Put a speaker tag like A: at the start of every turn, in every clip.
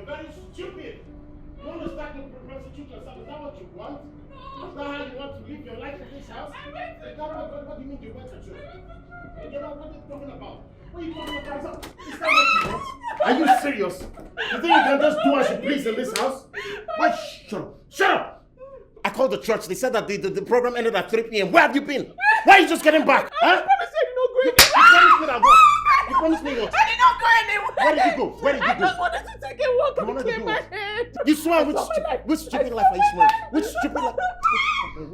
A: Very stupid. You want to start to prostitute yourself? Is that what you want? No. Is that how you want to live your life in this house?
B: I went to
A: what do you mean you went to church? You know what are you talking about? What are you talking about? Is that what you want? Are you serious? You think you can just do as you please in this house? Why? Shut up. Shut up! I called the church. They said that the program ended at 3 p.m. Where have you been? Why are you just getting back?
B: I promised you did not go anywhere.
A: You promised me that what? You promised me what?
B: I did not go anywhere.
A: Where did you go? Where did you go?
B: I just wanted to take a walk and clear my head.
A: You swear which stupid life are you swearing? Which stupid life? Which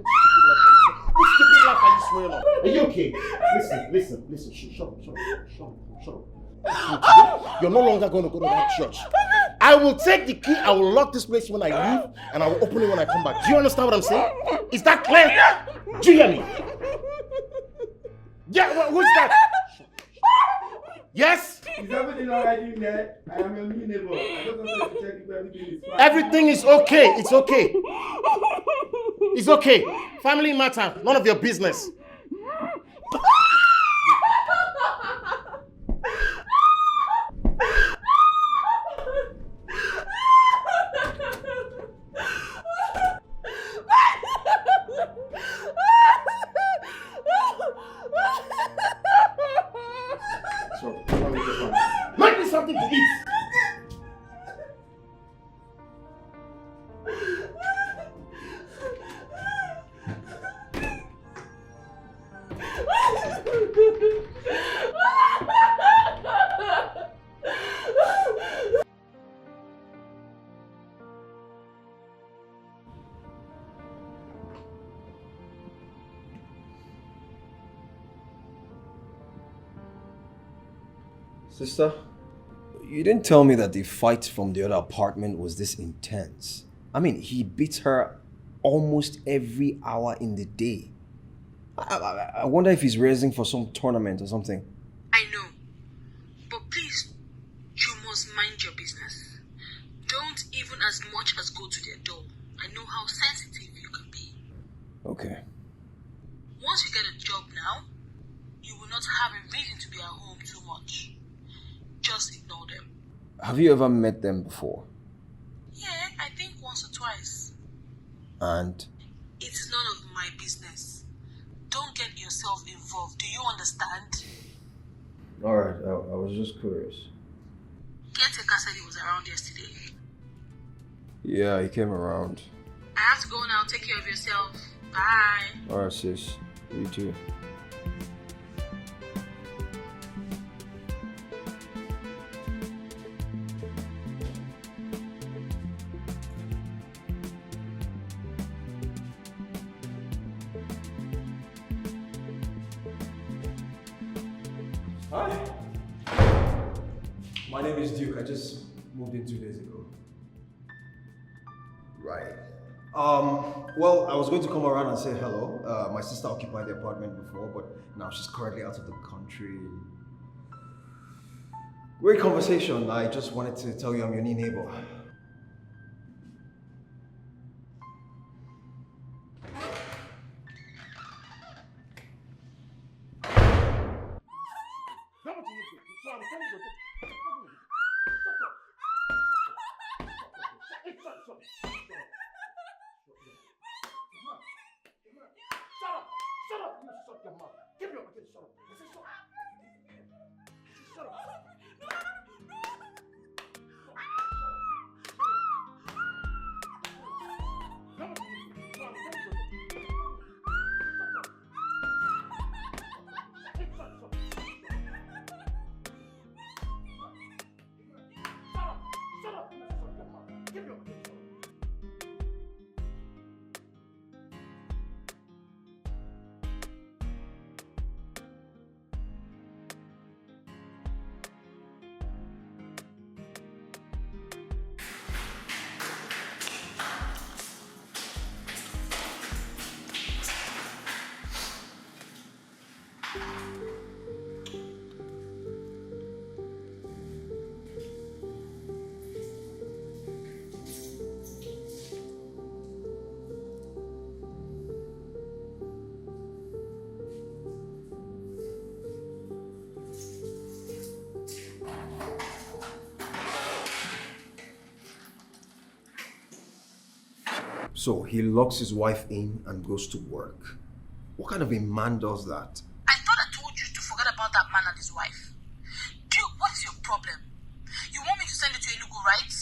A: stupid life are you swearing on? Are you okay? Listen. Shut up. You're no longer going to go to that church. I will take the key, I will lock this place when I leave, and I will open it when I come back. Do you understand what I'm saying? Is that clear? Do you hear me? Yeah, who's that? Yes?
C: Is everything alright in there? I am your new neighbor. I just wanted to check if everything is fine.
A: Everything is okay. It's okay. It's okay. Family matter. None of your business. Make me something to eat.
D: Sister, you didn't tell me that the fight from the other apartment was this intense. I mean, he beats her almost every hour in the day. I wonder if he's raising for some tournament or something.
E: I know. But please, you must mind your business. Don't even as much as go to their door. I know how sensitive you can be.
D: Okay.
E: Once you get a job now, you will not have a reason to be at home too much. Just ignore them.
D: Have you ever met them before?
E: Yeah, I think once or twice.
D: And?
E: It is none of my business. Don't get yourself involved. Do you understand?
D: Alright, I was just curious.
E: Caretaker said he was around yesterday.
D: Yeah, he came around.
E: I have to go now. Take care of yourself. Bye.
D: Alright, sis. You too.
F: Hi. My name is Duke. I just moved in 2 days ago.
D: Right. Well, I was going to come around and say hello. My sister occupied the apartment before, but now she's currently out of the country. Great conversation. I just wanted to tell you I'm your new neighbor. So he locks his wife in and goes to work. What kind of a man does that?
E: I thought I told you to forget about that man and his wife. Duke, what is your problem? You want me to send you to Enugu, right?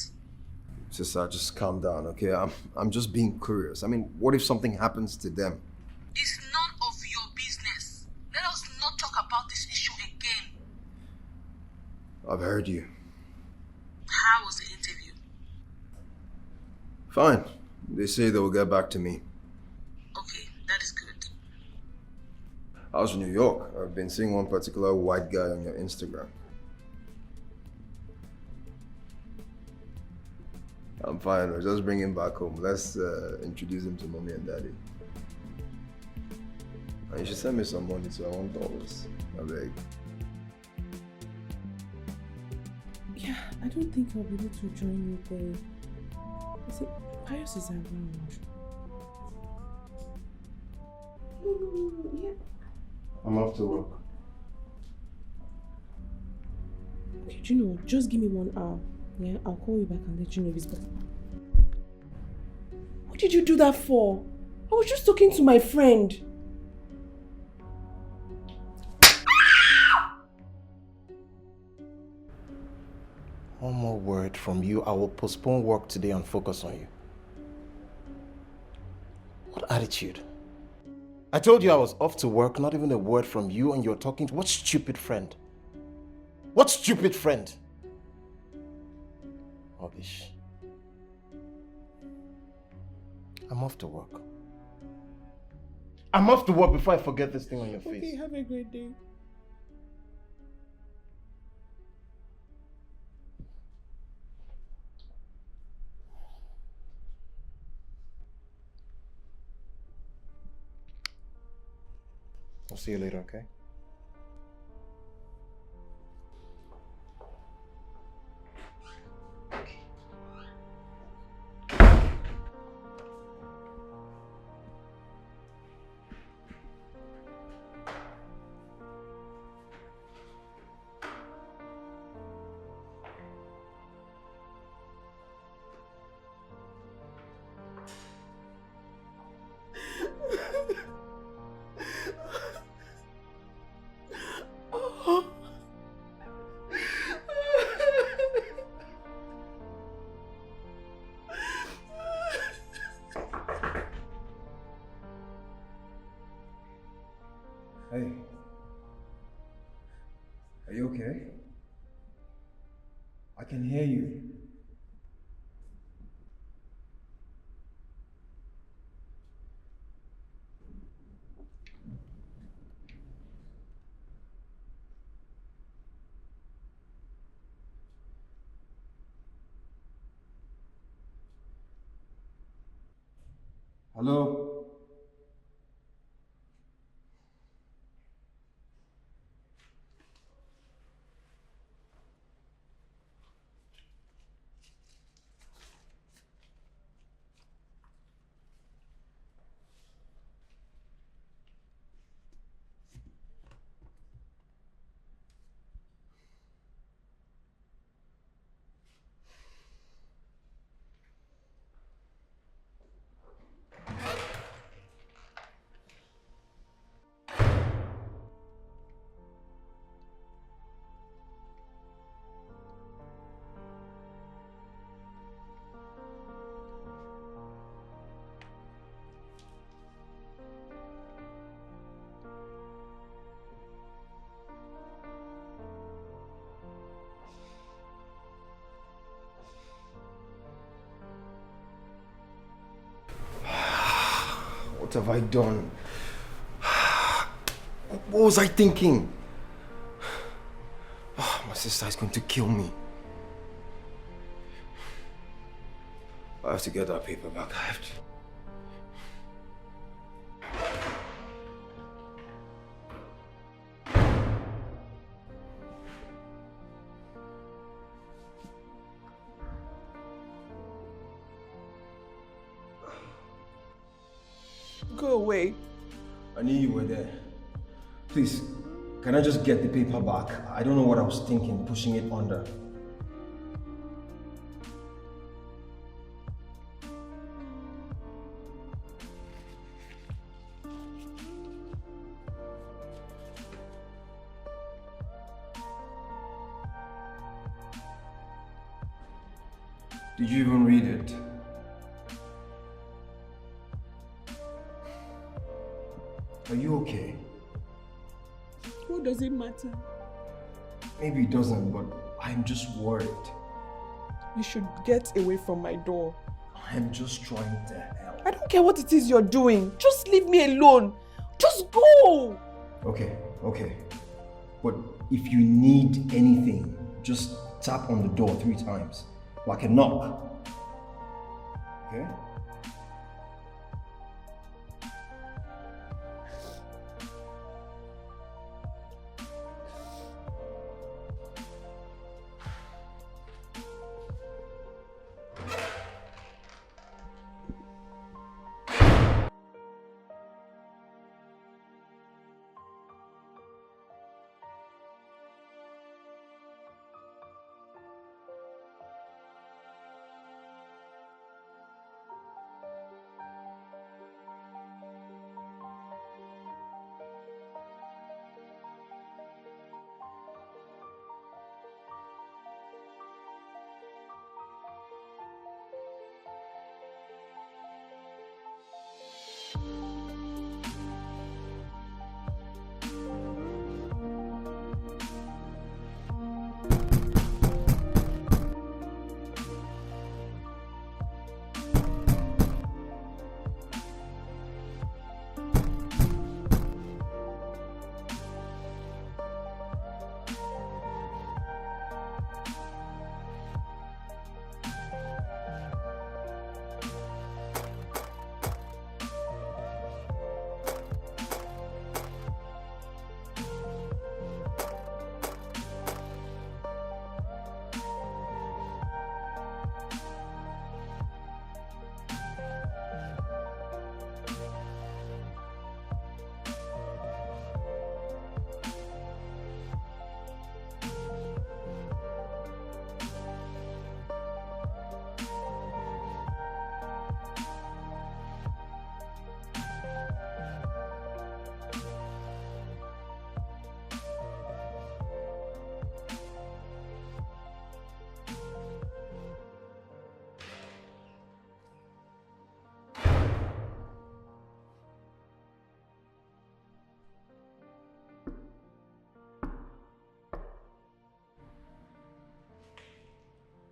D: Sister, just calm down, okay? I'm just being curious. I mean, what if something happens to them?
E: It's none of your business. Let us not talk about this issue again.
D: I've heard you.
E: How was the interview?
D: Fine. They say they will get back to me.
E: Okay, that is good.
D: How's New York? I've been seeing one particular white guy on your Instagram. I'm fine. I'll just bring him back home. Let's introduce him to mommy and daddy. And you should send me some money, so I want dollars. I beg.
B: Yeah, I don't think I'll be able to join you there. I said, Pious is around. Yeah.
D: I'm off to work.
B: Okay, do you know, just give me 1 hour. Yeah, I'll call you back and let you know if it's better. What did you do that for? I was just talking to my friend.
G: One more word from you, I will postpone work today and focus on you. What attitude? I told you I was off to work, not even a word from you, and you're talking to what stupid friend? What stupid friend? Rubbish. I'm off to work. I'm off to work before I forget this thing on your face.
B: Okay, have a great day.
G: see you later, okay?
D: Hey. Are you okay? I can hear you. Hello? What have I done? What was I thinking? My sister is going to kill me. I have to get that paper back. I have to.
B: Go away.
D: I knew you were there. Please, can I just get the paper back? I don't know what I was thinking, pushing it under. Did you even read it? Are you okay?
B: What does it matter?
D: Maybe it doesn't, but I'm just worried.
B: You should get away from my door.
D: I'm just trying to help.
B: I don't care what it is you're doing. Just leave me alone. Just go!
D: Okay. But if you need anything, just tap on the door 3 times. Like a knock. Okay?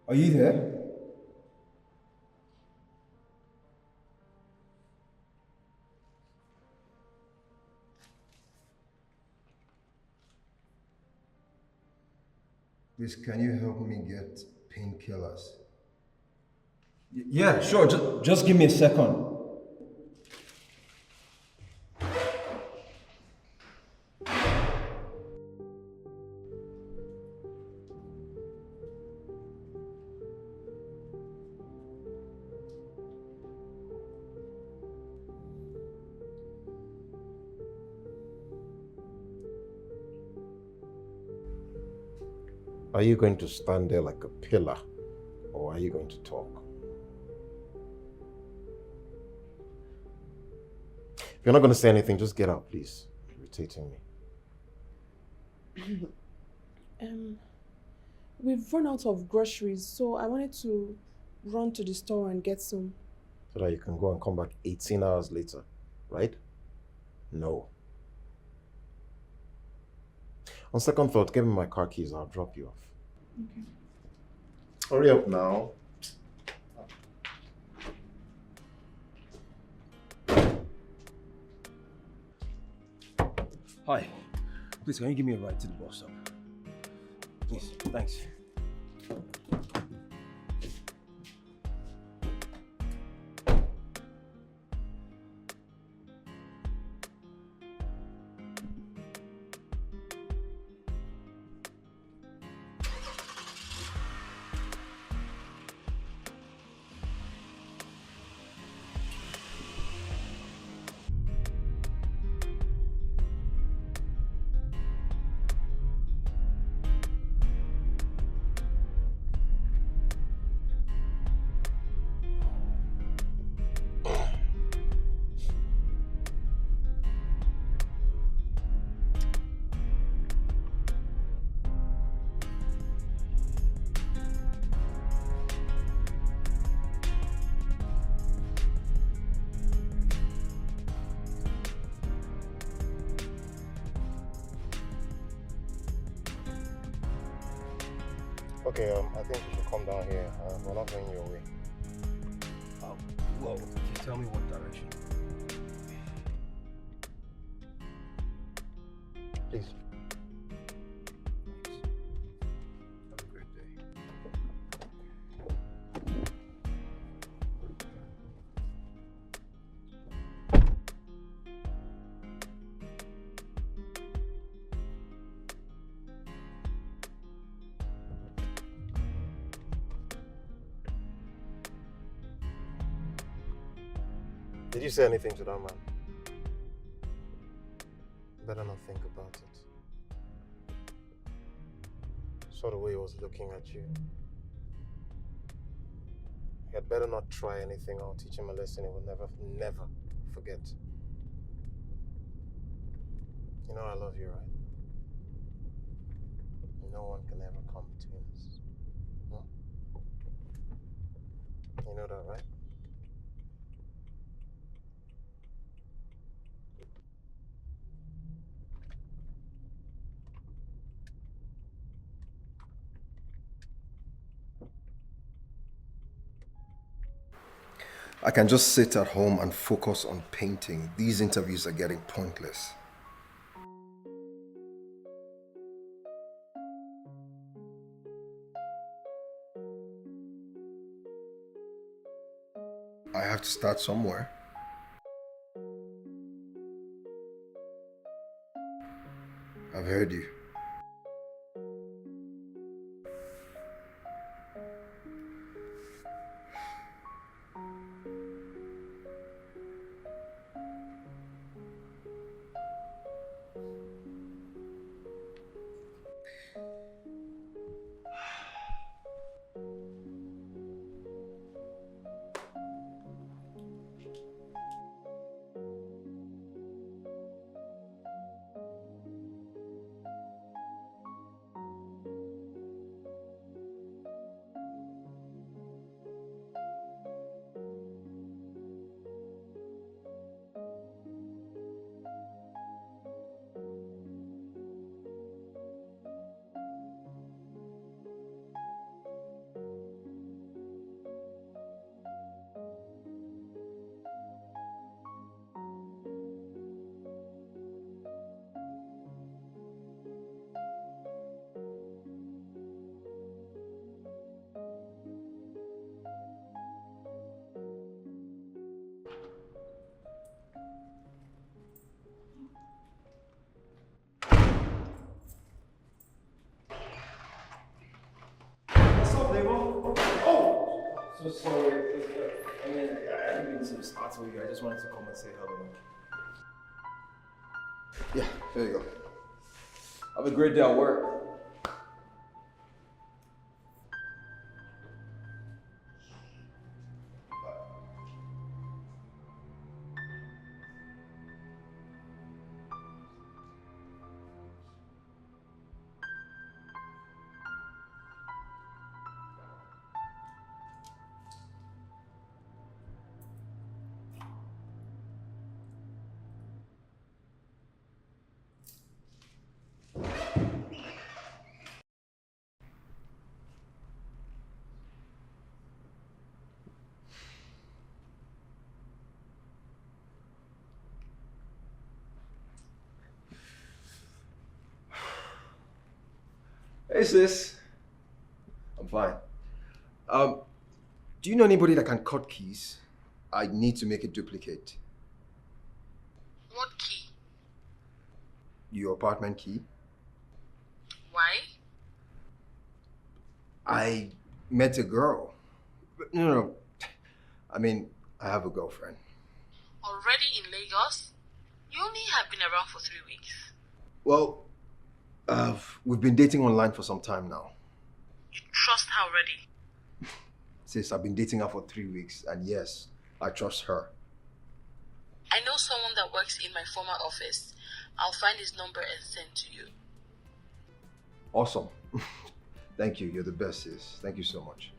D: Are you there? Please, can you help me get painkillers? Yeah, sure. Just give me a second.
G: Are you going to stand there like a pillar, or are you going to talk? If you're not going to say anything, just get out, please. You're irritating me.
B: We've run out of groceries, so I wanted to run to the store and get some.
G: So that you can go and come back 18 hours later, right? No. On second thought, give me my car keys, I'll drop you off.
B: Okay.
G: Hurry up now.
D: Hi. Please, can you give me a ride to the bus stop? Please, thanks.
G: Okay, I think you should come down here. We're not going your way.
D: Well, tell me what direction.
G: Please.
D: Have a great day.
G: Did you say anything to that man? Better not think about it. Saw the way he was looking at you. He had better not try anything. I'll teach him a lesson he will never forget. You know I love you, right? No one can ever come between us. Huh? You know that, right?
D: I can just sit at home and focus on painting. These interviews are getting pointless. I have to start somewhere. I've heard you.
F: so sorry. I mean, I didn't mean to startle you. I just wanted to come and say hello.
D: Yeah, there you go.
F: Have a great day at work.
D: Hey sis. I'm fine. Do you know anybody that can cut keys? I need to make a duplicate.
E: What key?
D: Your apartment key?
E: Why?
D: I met a girl. No. I mean, I have a girlfriend.
E: Already in Lagos? You only have been around for 3 weeks.
D: Well, we've been dating online for some time now.
E: You trust her already?
D: Sis, I've been dating her for 3 weeks, and yes, I trust her.
E: I know someone that works in my former office. I'll find his number and send to you.
D: Awesome. Thank you. You're the best, sis. Thank you so much.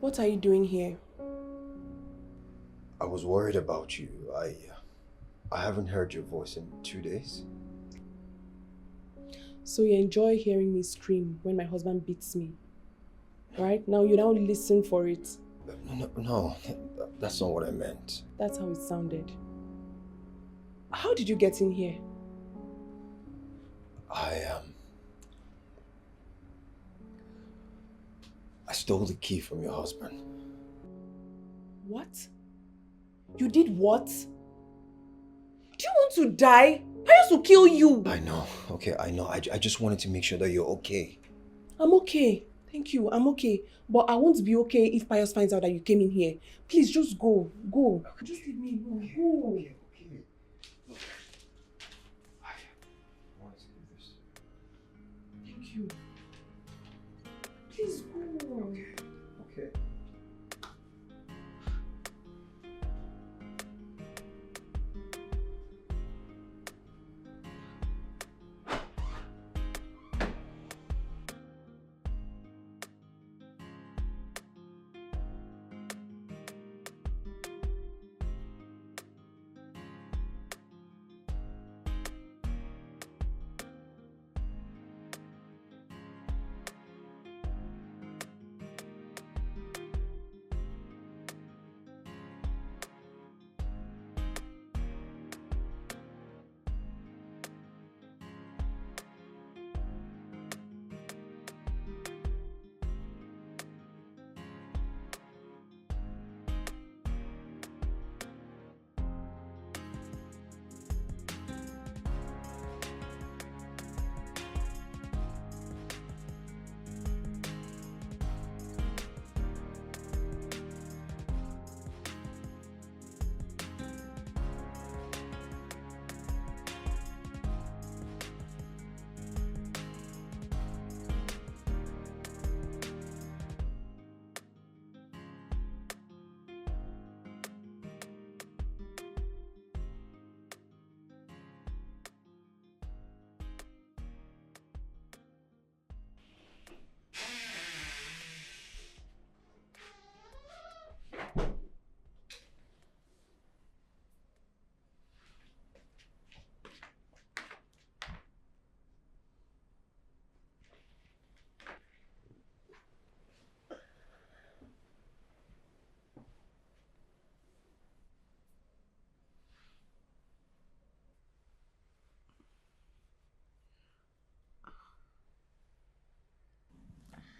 B: What are you doing here?
D: I was worried about you. I haven't heard your voice in 2 days.
B: So you enjoy hearing me scream when my husband beats me, right? Now you now listen for it.
D: No, that's not what I meant.
B: That's how it sounded. How did you get in here?
D: I stole the key from your husband.
B: What? You did what? Do you want to die? Pious will kill you.
D: I know. Okay, I know. I just wanted to make sure that you're okay.
B: I'm okay. Thank you. I'm okay. But I won't be okay if Pious finds out that you came in here. Please, just go. Go. Just leave me alone. Go.
D: Okay. Look. I wanted to do this.
B: Thank you. Please go.
D: Okay.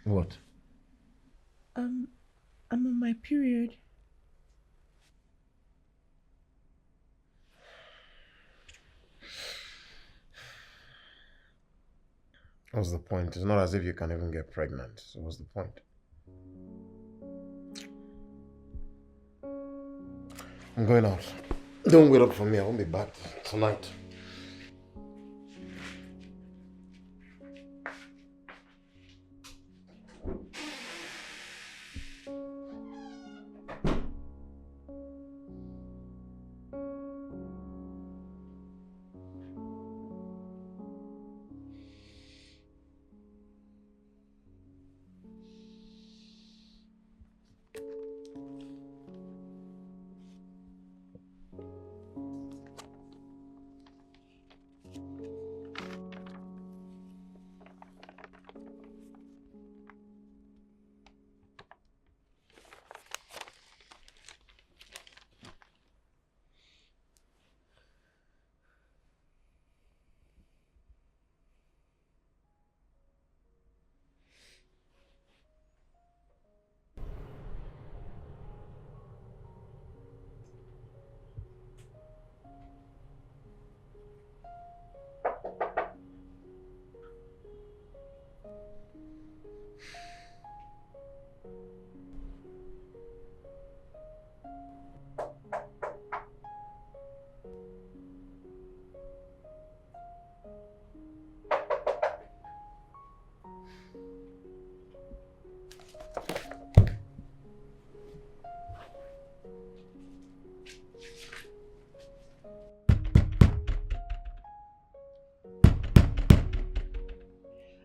G: What?
B: I'm on my period.
G: What's the point? It's not as if you can even get pregnant. So what's the point? I'm going out. Don't wait up for me. I won't be back tonight.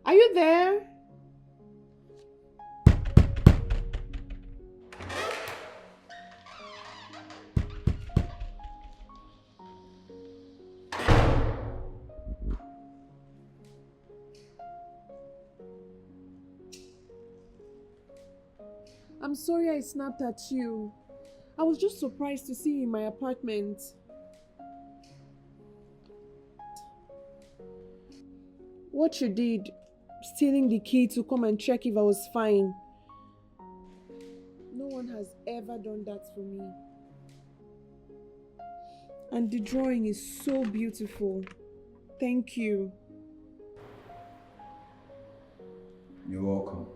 B: Are you there? I'm sorry I snapped at you. I was just surprised to see you in my apartment. What you did, stealing the key to come and check if I was fine. No one has ever done that for me. And the drawing is so beautiful. Thank you.
D: You're welcome.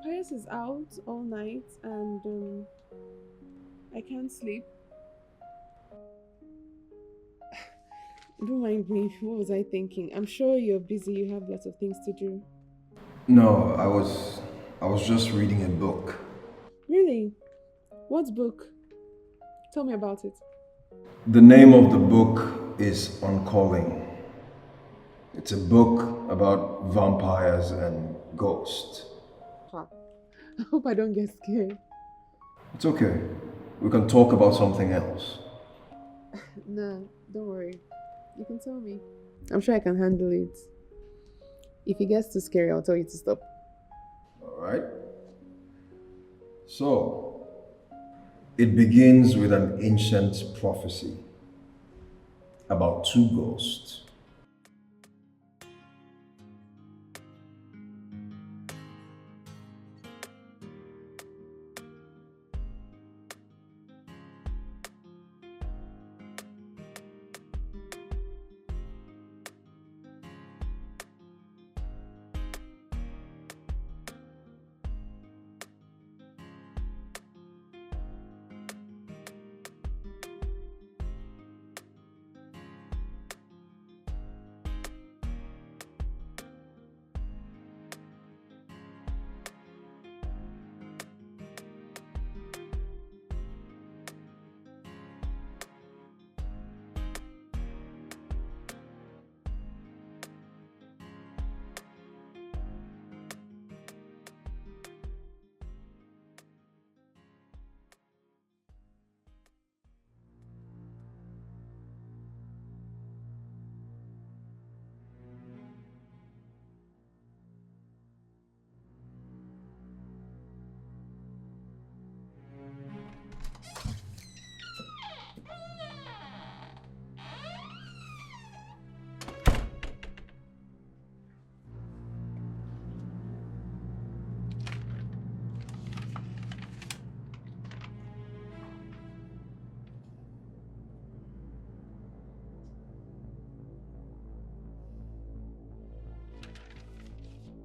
B: Pious is out all night and I can't sleep. Don't mind me. What was I thinking? I'm sure you're busy. You have lots of things to do.
D: No, I was just reading a book.
B: Really? What book? Tell me about it.
D: The name of the book is Calling. It's a book about vampires and ghosts.
B: I hope I don't get scared.
D: It's okay. We can talk about something else.
B: No, don't worry. You can tell me. I'm sure I can handle it. If it gets too scary, I'll tell you to stop.
D: Alright. So, it begins with an ancient prophecy about two ghosts.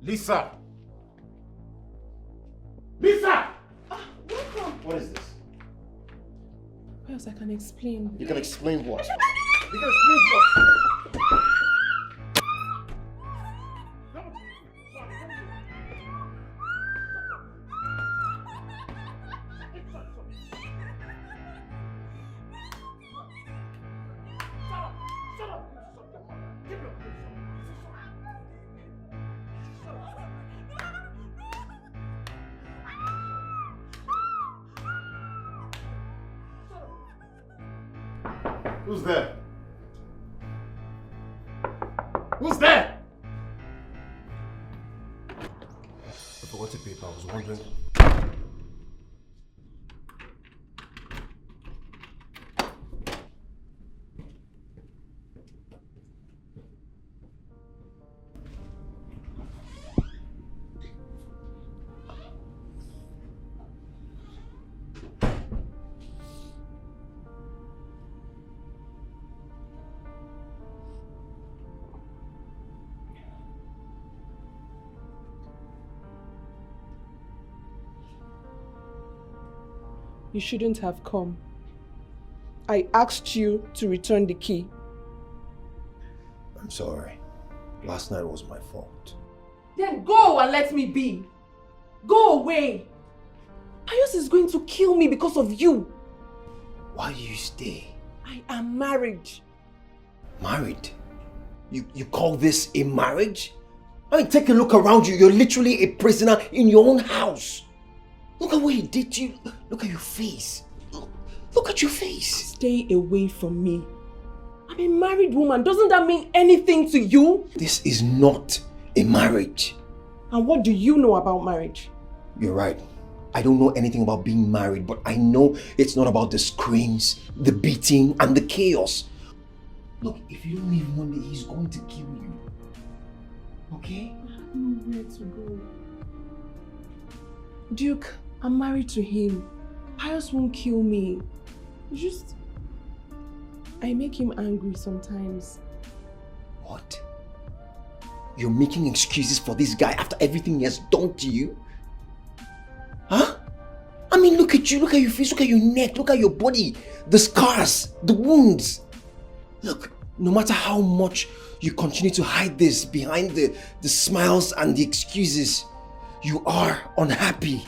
G: Lisa!
A: Lisa!
B: Welcome.
G: What is this?
B: Pious, I can explain.
G: You can explain what? You can explain what? Who's there? Who's there? I forgot the paper. I was wondering.
B: You shouldn't have come. I asked you to return the key.
D: I'm sorry. Last night was my fault.
B: Then go and let me be. Go away. Pious is going to kill me because of you.
D: Why do you stay?
B: I am married.
D: Married? You call this a marriage? I mean, take a look around you. You're literally a prisoner in your own house. Look at what he did to you. Look at your face. Look at your face.
B: Stay away from me. I'm a married woman. Doesn't that mean anything to you?
D: This is not a marriage.
B: And what do you know about marriage?
D: You're right. I don't know anything about being married, but I know it's not about the screams, the beating, and the chaos. Look, if you don't leave one day, he's going to kill you. Okay?
B: I have nowhere to go. Duke, I'm married to him. Pious won't kill me. It's just... I make him angry sometimes.
D: What? You're making excuses for this guy after everything he has done to you? Huh? I mean, look at you, look at your face, look at your neck, look at your body, the scars, the wounds. Look, no matter how much you continue to hide this behind the smiles and the excuses, you are unhappy.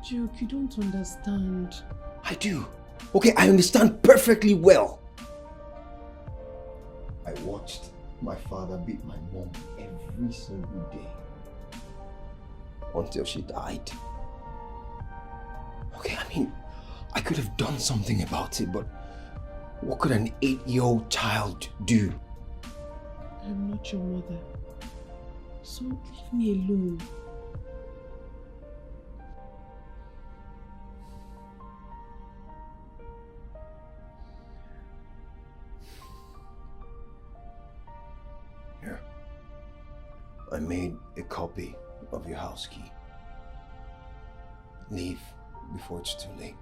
B: Duke, you don't understand.
D: I do. Okay, I understand perfectly well. I watched my father beat my mom every single day until she died. Okay, I mean, I could have done something about it, but what could an 8-year-old child do?
B: I'm not your mother. So leave me alone.
D: Here. I made a copy of your house key. Leave before it's too late.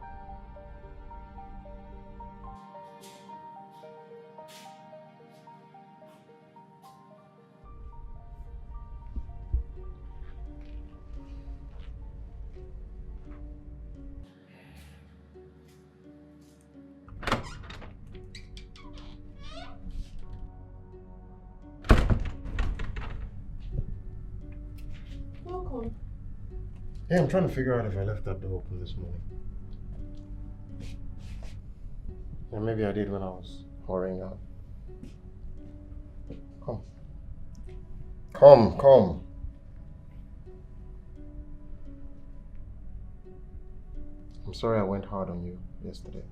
B: Welcome.
G: Yeah, I'm trying to figure out if I left that door open this morning. Yeah, maybe I did when I was hurrying out. Come. Come. I'm sorry I went hard on you yesterday.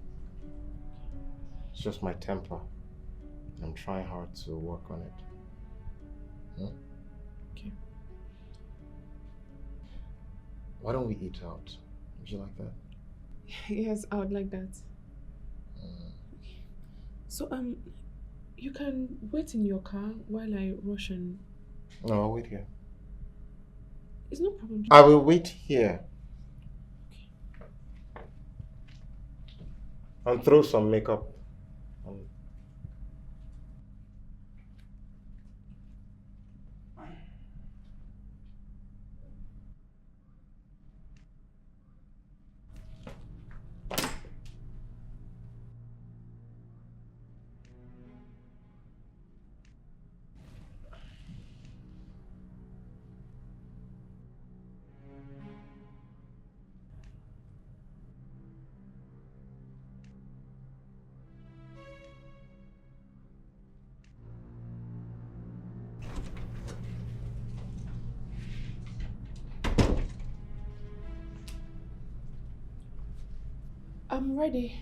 G: It's just my temper. I'm trying hard to work on it. Hmm?
B: Okay.
G: Why don't we eat out? Would you like that?
B: Yes, I would like that. So, you can wait in your car while I rush and...
G: No, I'll wait here.
B: It's no problem.
G: I will wait here. And throw some makeup on.
B: I'm ready.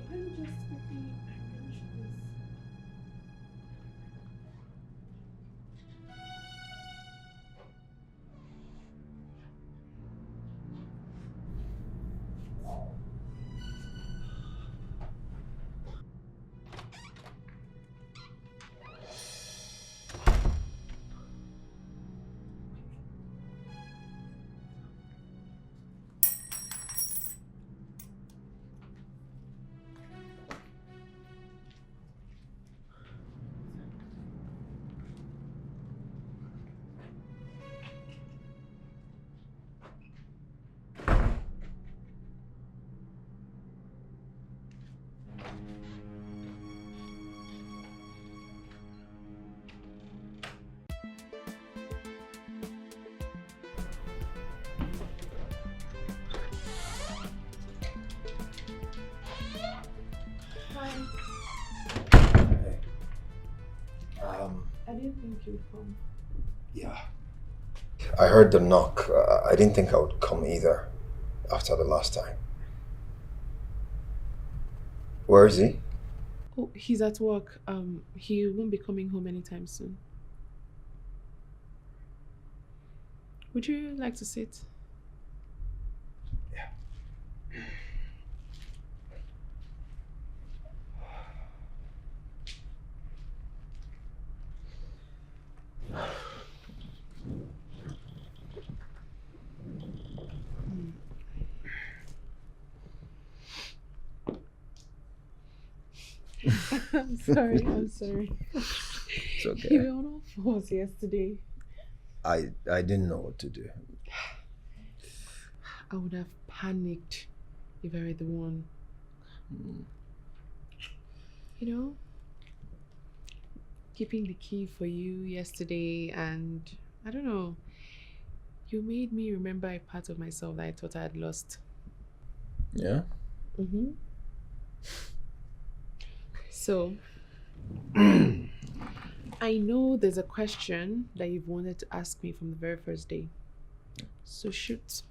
B: Let me just quickly arrange this. Hi.
D: Hey.
B: I didn't think you'd come.
D: Yeah. I heard the knock. I didn't think I would come either after the last time. Where is he?
B: Oh, he's at work. He won't be coming home anytime soon. Would you like to sit? I'm sorry.
D: It's
B: You
D: okay.
B: were on all fours yesterday.
D: I didn't know what to do.
B: I would have panicked if I were the one. You know, keeping the key for you yesterday, and I don't know, you made me remember a part of myself that I thought I had lost.
D: Yeah?
B: Mm-hmm. So, I know there's a question that you've wanted to ask me from the very first day. So shoot.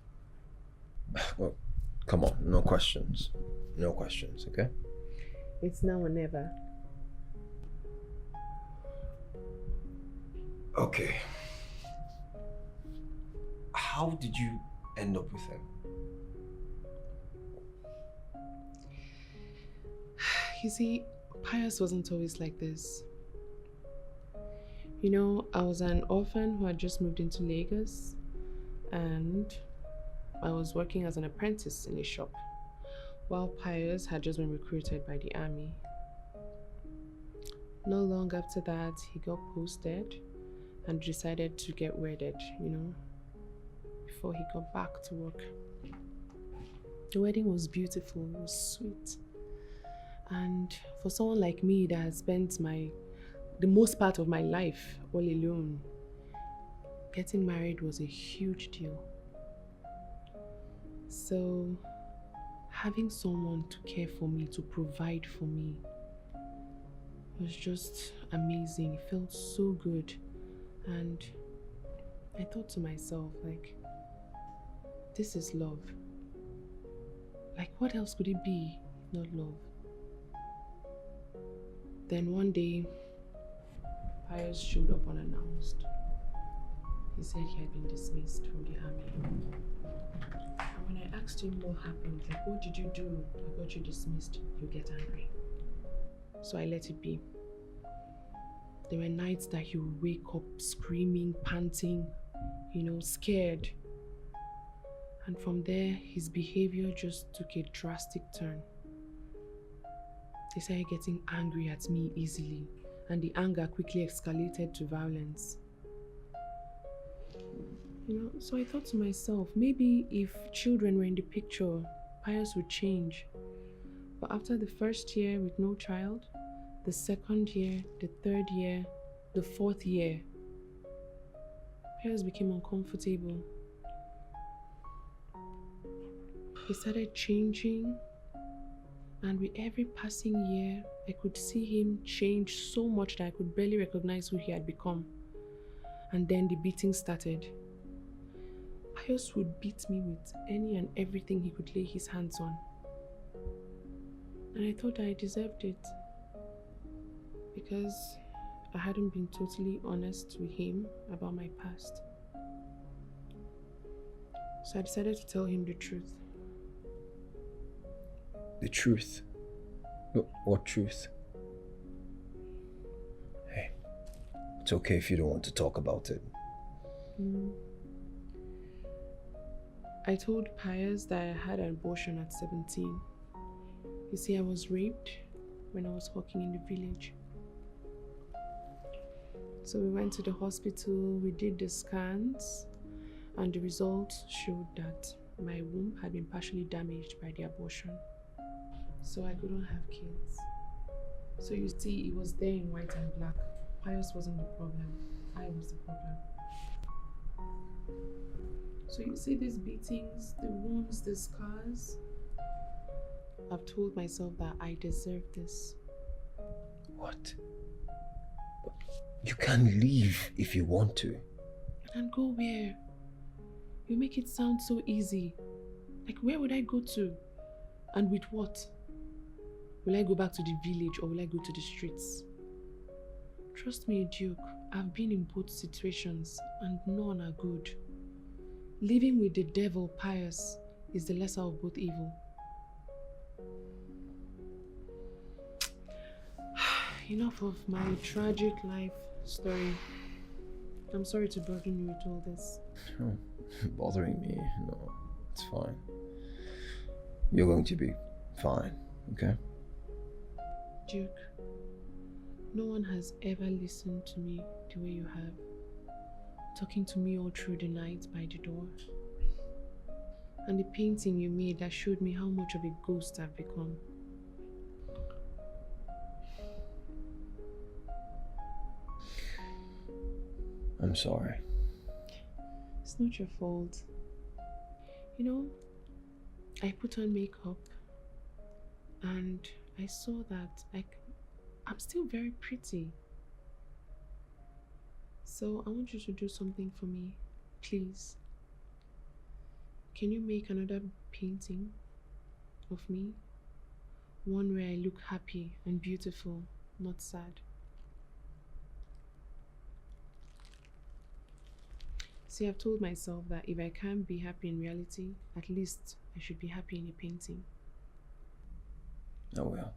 D: Well, come on, no questions. No questions, okay?
B: It's now or never.
D: Okay. How did you end up with him?
B: You see, Pious wasn't always like this. You know, I was an orphan who had just moved into Lagos, and I was working as an apprentice in a shop, while Pious had just been recruited by the army. Not long after that, he got posted and decided to get wedded, you know, before he got back to work. The wedding was beautiful, it was sweet. And for someone like me that has spent the most part of my life all alone, getting married was a huge deal. So having someone to care for me, to provide for me, was just amazing. It felt so good. And I thought to myself, like, this is love. Like, what else could it be if not love? Then one day, Pious showed up unannounced. He said he had been dismissed from the army. And when I asked him what happened, like, what did you do that got you dismissed? You get angry. So I let it be. There were nights that he would wake up screaming, panting, you know, scared. And from there, his behavior just took a drastic turn. He started getting angry at me easily, and the anger quickly escalated to violence. You know, so I thought to myself, maybe if children were in the picture, Pious would change. But after the first year with no child, the second year, the third year, the fourth year, Pious became uncomfortable. He started changing, and with every passing year, I could see him change so much that I could barely recognize who he had become. And then the beating started. Pious would beat me with any and everything he could lay his hands on. And I thought I deserved it, because I hadn't been totally honest with him about my past. So I decided to tell him the truth.
D: The truth? What truth? Hey, it's okay if you don't want to talk about it.
B: I told Pious that I had an abortion at 17. You see, I was raped when I was walking in the village. So we went to the hospital, we did the scans, and the results showed that my womb had been partially damaged by the abortion. So I couldn't have kids. So you see, it was there in white and black. Pious wasn't the problem. I was the problem. So you see these beatings, the wounds, the scars. I've told myself that I deserve this.
D: What? You can leave if you want to.
B: And go where? You make it sound so easy. Like, where would I go to? And with what? Will I go back to the village or will I go to the streets? Trust me, Duke, I've been in both situations and none are good. Living with the devil, Pious, is the lesser of both evil. Enough of my tragic life story. I'm sorry to burden you with all this.
D: Oh, bothering me? No, it's fine. You're going to be fine, okay?
B: Duke, no one has ever listened to me the way you have. Talking to me all through the night by the door. And the painting you made that showed me how much of a ghost I've become.
D: I'm sorry.
B: It's not your fault. You know, I put on makeup and I saw that I'm still very pretty. So I want you to do something for me, please. Can you make another painting of me? One where I look happy and beautiful, not sad. See, I've told myself that if I can't be happy in reality, at least I should be happy in a painting.
D: I will.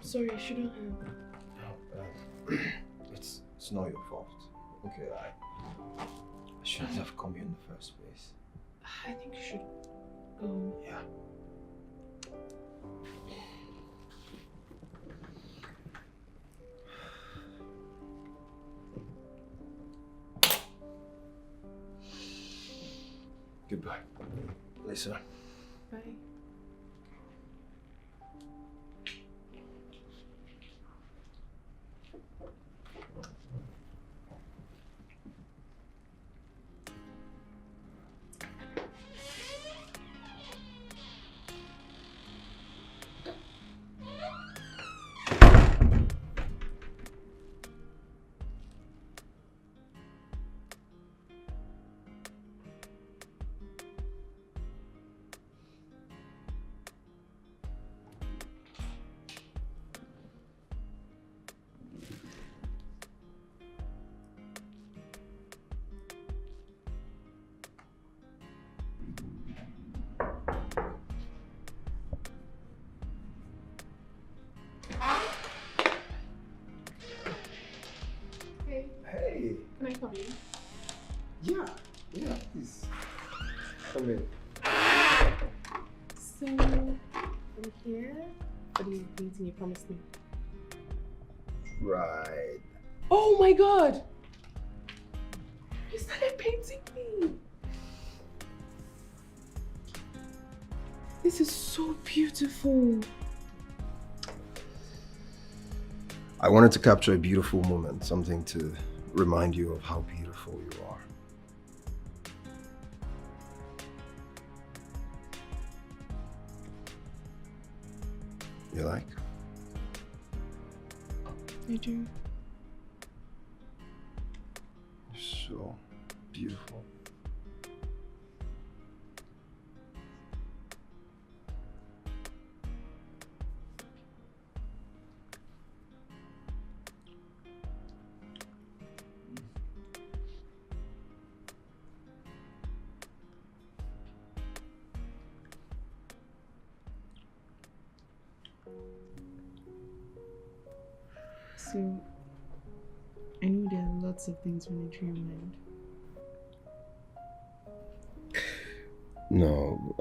B: Sorry, I shouldn't have.
D: No, it's not your fault. Okay, I shouldn't have come here in the first place.
B: I think you should go.
D: Yeah. Goodbye, Lisa.
B: Bye.
D: Hey.
B: Can I come in?
D: Yeah, please. Come in.
B: So, I'm here for the painting you promised me.
D: Right.
B: Oh my god! You started painting me! This is so beautiful.
D: I wanted to capture a beautiful moment, something to remind you of how beautiful you are. You like?
B: I do.
D: So beautiful.
B: So, I know there are lots of things running through your mind.
D: No,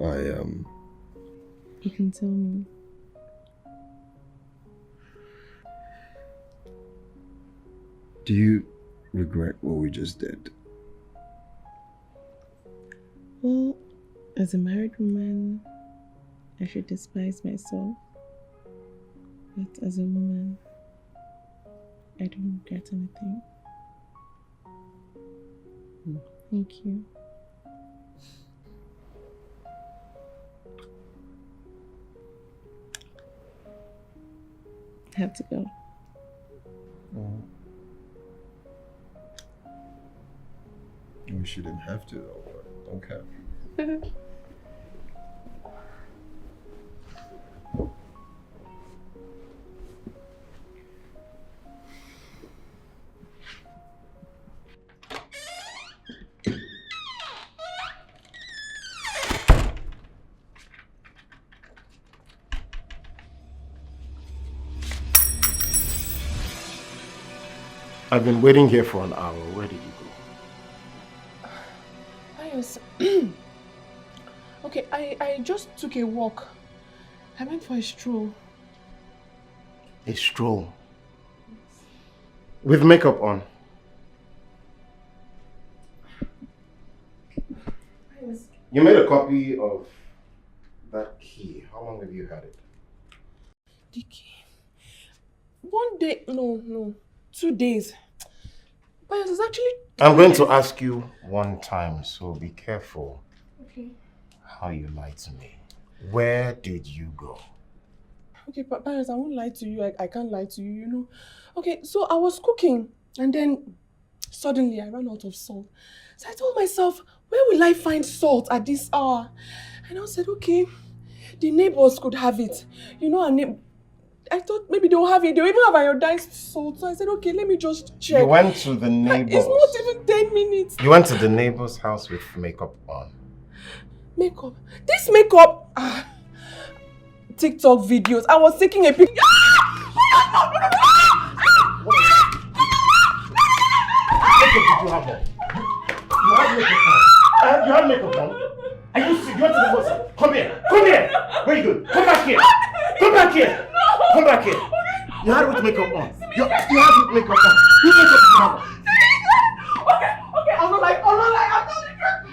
B: You can tell me.
D: Do you regret what we just did?
B: Well, as a married woman, I should despise myself. But as a woman, I don't regret anything. Thank you. I have to go.
D: We shouldn't have to, though, but okay.
A: I've been waiting here for an hour. Where did you go?
B: Pious. Okay, I just took a walk. I went for a stroll.
A: A stroll? With makeup on?
B: Pious.
A: You made a copy of that key. How long have you had it?
B: The key. One day, no, 2 days. Pious is actually...
A: I'm going to ask you one time, so be careful.
B: Okay.
A: How you lied to me. Where did you go?
B: Okay, Pious, I won't lie to you. I can't lie to you, you know. Okay, so I was cooking and then suddenly I ran out of salt. So I told myself, where will I find salt at this hour? And I said, okay, the neighbors could have it. You know, I thought maybe they'll have it. They'll even have iodized salt. So I said, okay, let me just check.
A: You went to the neighbors.
B: It's not even 10 minutes.
A: You went to the neighbor's house with makeup on.
B: Makeup? This makeup... TikTok videos. I was taking a picture.
A: You have on? You have makeup on? Are you serious? You went to the house? Come here. Come here. Very good. Come back here. Come back here. Come back here. You had it with makeup on. You have it with makeup on. You makeup you have on.
B: Okay, I'm not like, I'm telling the truth.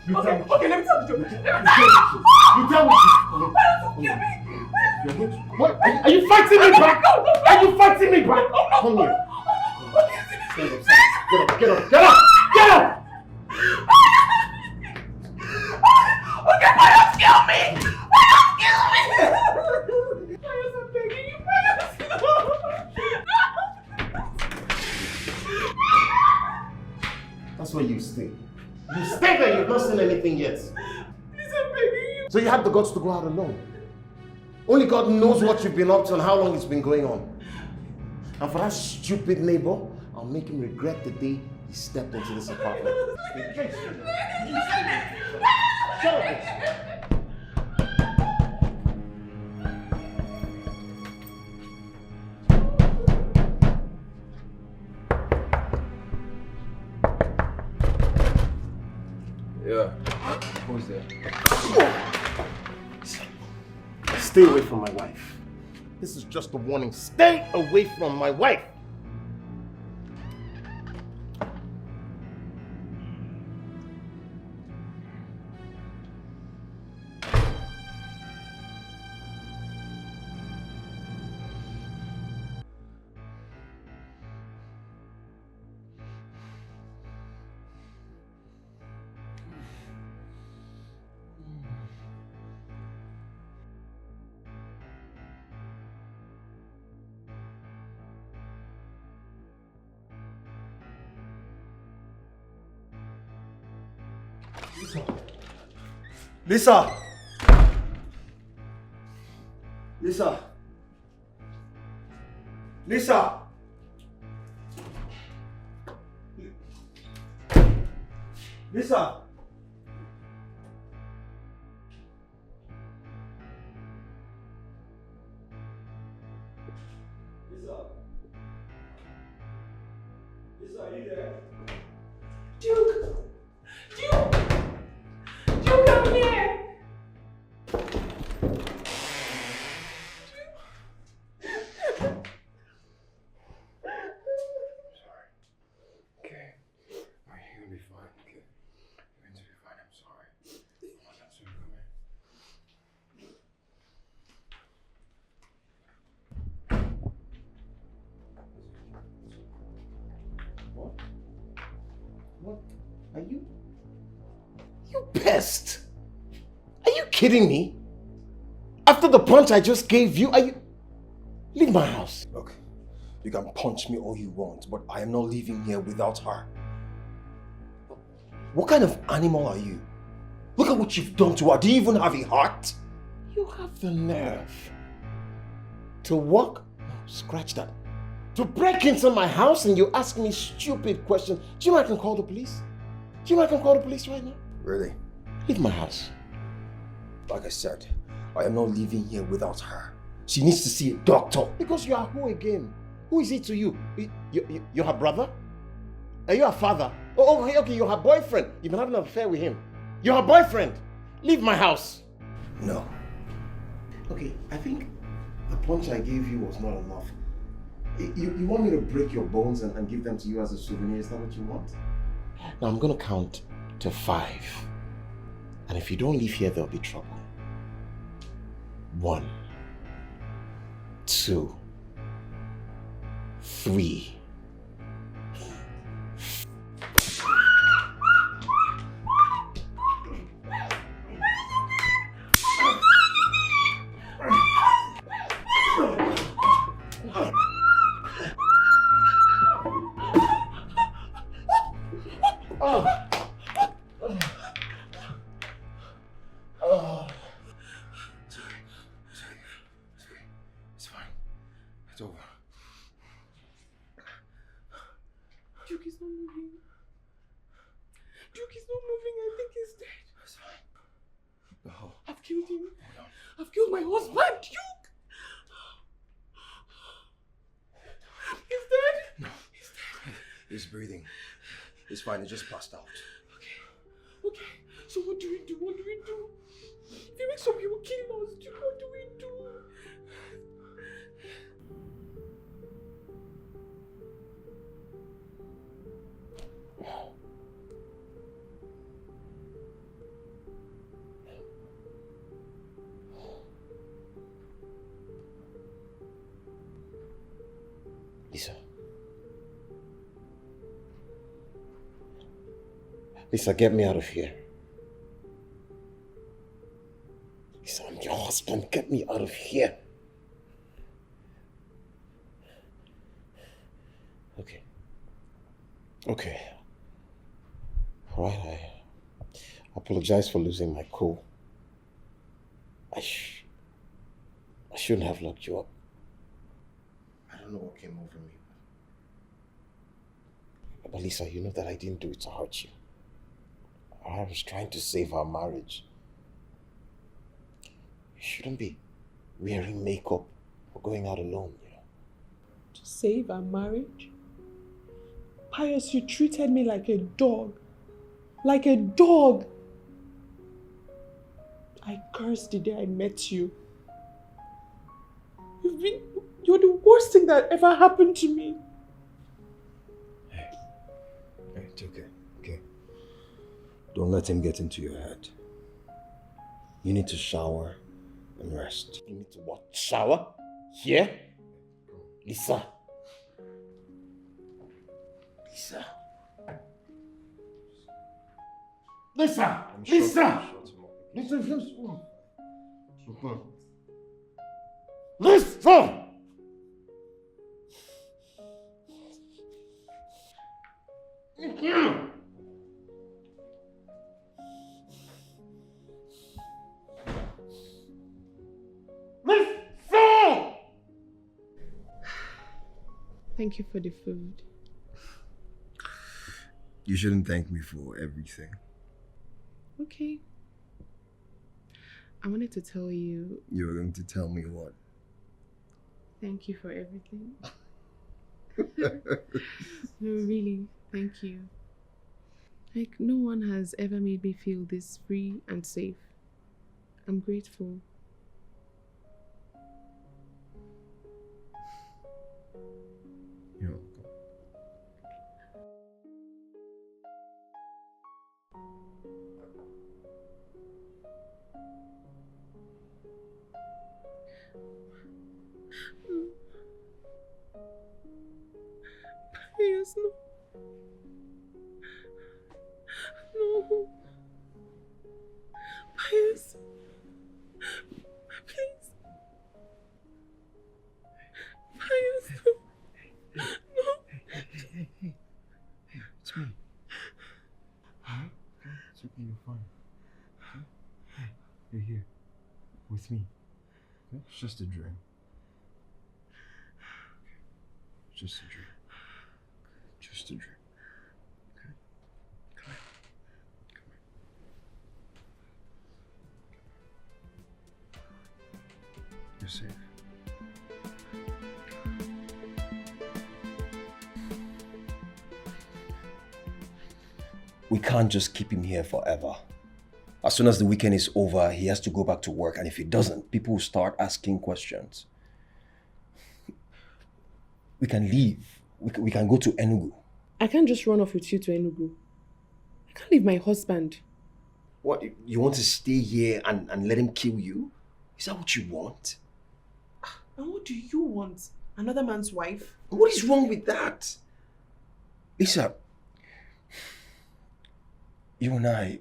B: I'm telling the truth. Okay, let me tell the truth.
A: You tell me. What? Are you fighting me back? Are you fighting me back? Come here. Stand up, stand up. Get up, get up, get up!
B: Okay, Pious, kill me! Pious, I'm begging you,
A: That's where you stay. You stay there, you've not seen anything yet.
B: Please, I'm begging you.
A: So you had the guts to go out alone. Only God knows what you've been up to and how long it's been going on. And for that stupid neighbor, I'll make him regret the day he stepped into this apartment. Shut up.
F: Yeah. Who's there?
A: Stay away from my wife. This is just a warning. Stay away from my wife.
D: Lisa! Lisa! Lisa! Lisa! Lisa, are you there?
B: Duke! Duke! Duke, come here!
G: Okay. Alright, you're gonna be fine, okay? You're going to be fine, I'm sorry. Come on, that's come here.
A: What? What? Are you? You pissed? Are you kidding me? After the punch I just gave you, are you? Leave my house.
D: Look, you can punch me all you want, but I am not leaving here without her. What kind of animal are you? Look at what you've done to her. Do you even have a heart?
A: You have the nerve to walk, no, scratch that, to break into my house and you ask me stupid questions. Do you know I can call the police? Do you know I can call the police right now?
D: Really?
A: Leave my house.
D: Like I said, I am not leaving here without her. She needs to see a doctor.
A: Because you are who again? Who is he to you? You're her brother? Are you her father? Oh, okay, you're her boyfriend. You've been having an affair with him. You're her boyfriend. Leave my house.
D: No.
A: Okay, I think the punch I gave you was not enough. You want me to break your bones and give them to you as a souvenir? Is that what you want? Now I'm gonna count to 5. And if you don't leave here, there'll be trouble. 1, 2, 3.
G: It's fine. It's over.
B: Duke is not moving. Duke is not moving. I think he's dead.
G: It's fine. No.
B: I've killed him.
G: Hold on.
B: I've killed my husband, Duke. He's dead.
G: No.
B: He's dead.
D: He's breathing. He's fine. He just passed out.
B: Okay. So what do we do? What do we do? If he wakes up, he will kill us. Duke, what do we do?
A: Lisa. Lisa, get me out of here. Lisa, I'm your husband. Get me out of here. Okay. Okay. All right, I apologize for losing my cool. I shouldn't have locked you up. I don't know what came over me. But Lisa, you know that I didn't do it to hurt you. I was trying to save our marriage. You shouldn't be wearing makeup or going out alone, you know.
B: To save our marriage? Pious, you treated me like a dog. Like a dog. I cursed the day I met you. You're the worst thing that ever happened to me.
D: Hey, it's okay, okay? Don't let him get into your head. You need to shower and rest.
A: You need to what? Shower? Here? Lisa. Lisa. Lisa! Lisa! Lisa! Lisa!
B: Thank you for the food.
D: You shouldn't thank me for everything.
B: Okay. I wanted to tell you.
D: You were going to tell me what?
B: Thank you for everything. No, really, thank you. Like, no one has ever made me feel this free and safe. I'm grateful.
D: You're welcome.
B: Pious, no. No. Pious. Please. Pious, no. No.
D: Hey, it's me. Alright? It's okay, you're fine. Okay? Hey, you're here. With me. Okay? It's just a dream. Okay. It's just a dream. Just a dream. Okay? Come here. Come here. You're safe. We can't just keep him here forever. As soon as the weekend is over, he has to go back to work, and if he doesn't, people will start asking questions. We can leave. We can go to Enugu.
B: I can't just run off with you to Enugu. I can't leave my husband.
D: What, you want to stay here and let him kill you? Is that what you want?
B: And what do you want? Another man's wife?
D: What is wrong with that? Lisa, you and I...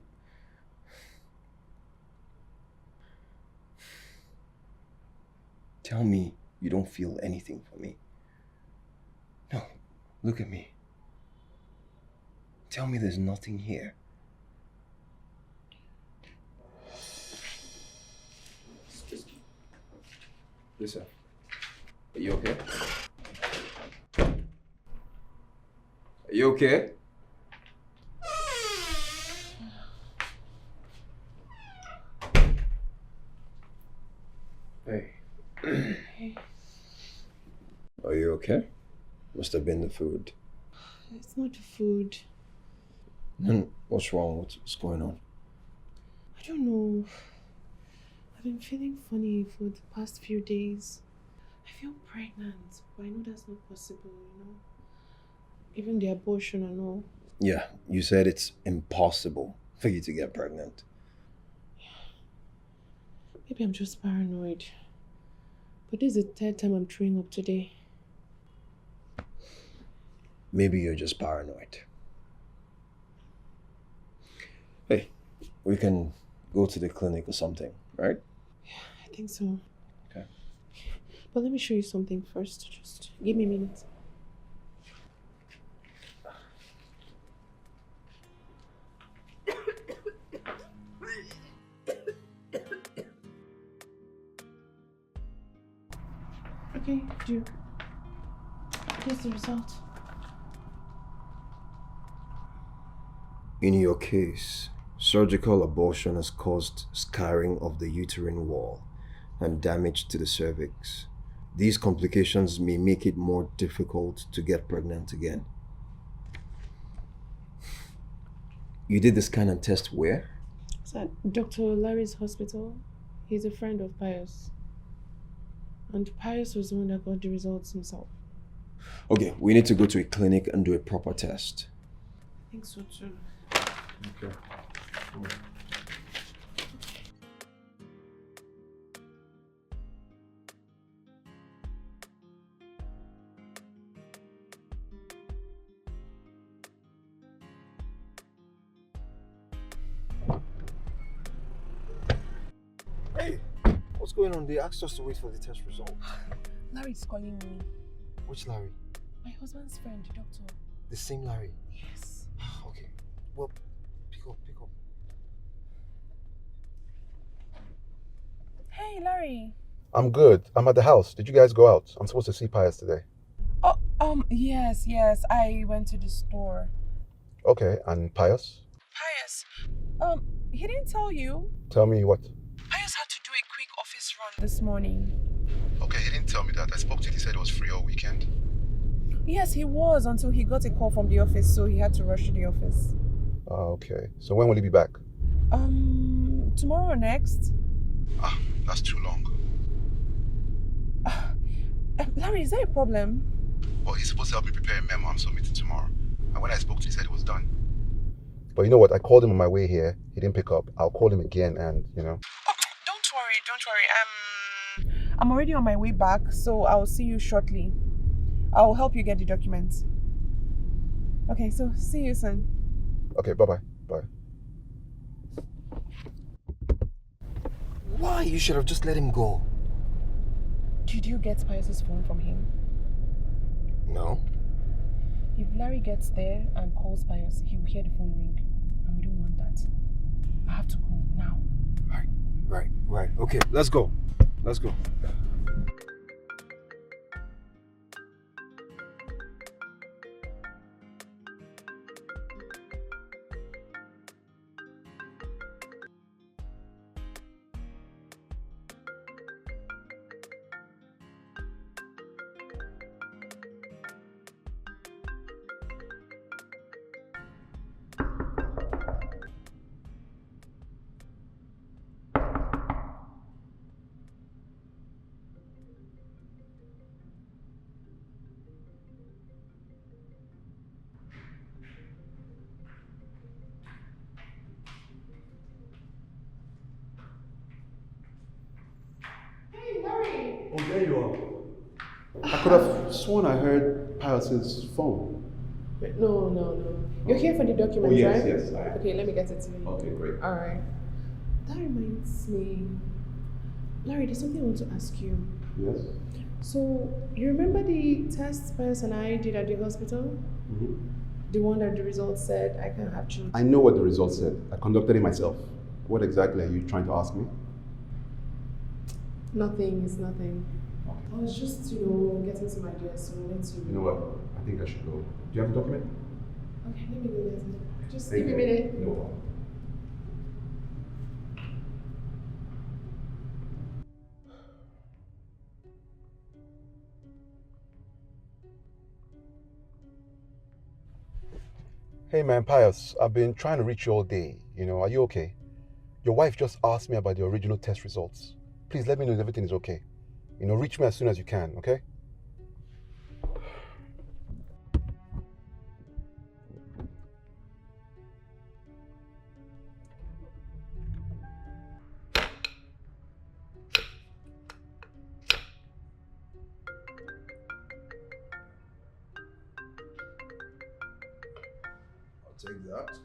D: Tell me you don't feel anything for me. No, look at me. Tell me there's nothing here. Lisa, are you okay? Are you okay? Hey. Are you okay? Must have been the food.
B: It's not the food.
D: Then what's wrong? What's going on?
B: I don't know. I've been feeling funny for the past few days. I feel pregnant, but I know that's not possible, you know? Even the abortion and all.
D: Yeah, you said it's impossible for you to get pregnant.
B: Maybe I'm just paranoid. But this is the third time I'm throwing up today.
D: Maybe you're just paranoid. Hey, we can go to the clinic or something, right?
B: Yeah, I think so.
D: Okay.
B: But let me show you something first. Just give me a minute. Okay, Duke. Here's the result.
D: In your case, surgical abortion has caused scarring of the uterine wall and damage to the cervix. These complications may make it more difficult to get pregnant again. You did this kind of test where?
B: It's at Dr. Larry's hospital. He's a friend of Pious. And Pious was the one that got the results himself.
D: Okay, we need to go to a clinic and do a proper test.
B: I think so too.
D: Okay. Hey, what's going on? They asked us to wait for the test result.
B: Larry's calling me.
D: Which Larry?
B: My husband's friend, the doctor.
D: The same Larry?
B: Yes.
D: Okay. Well, pick up.
H: Hey, Larry.
G: I'm good. I'm at the house. Did you guys go out? I'm supposed to see Pious today.
H: Oh,
B: Yes, I went to the store.
C: Okay, and Pious?
B: Pious, he didn't tell you.
C: Tell me what?
B: Pious had to do a quick office run this morning.
C: Okay, he didn't tell me that. I spoke to him, he said it was free all weekend.
B: Yes, he was until he got a call from the office, so he had to rush to the office.
C: Okay. So when will he be back?
B: Tomorrow or next?
C: That's too long.
B: Larry, is there a problem?
C: Well, he's supposed to help me prepare a memo I'm submitting tomorrow. And when I spoke to him, he said it was done. But you know what? I called him on my way here. He didn't pick up. I'll call him again and,
B: Don't worry. I'm already on my way back, so I'll see you shortly. I'll help you get the documents. Okay, so see you soon.
C: Okay, bye-bye. Bye.
D: Why? You should have just let him go.
B: Did you get Pius's phone from him?
D: No?
B: If Larry gets there and calls Pius, he will hear the phone ring. And we don't want that. I have to go now.
D: Right. Okay, let's go.
C: Oh, there you are. I could have sworn I heard Pius's phone.
B: No. You're here for the documents,
C: Oh, yes,
B: right?
C: yes, I am.
B: Okay, let me get it to you.
C: Okay, great.
B: Alright. That reminds me. Larry, there's something I want to ask you.
C: Yes?
B: So, you remember the test Pius and I did at the hospital?
C: Mm-hmm.
B: The one that the results said I can't have children?
C: I know what the results said. I conducted it myself. What exactly are you trying to ask me?
B: Nothing is nothing.
C: Okay.
B: I was just, getting some ideas, so I wanted to...
C: You know what? I think I should go. Do you have the document?
B: Okay, let me go get it. Just
C: Thank
B: give me a
C: you.
B: minute.
C: No problem. Hey man, Pious, I've been trying to reach you all day. Are you okay? Your wife just asked me about the original test results. Please let me know if everything is okay. Reach me as soon as you can, okay?
D: I'll take that.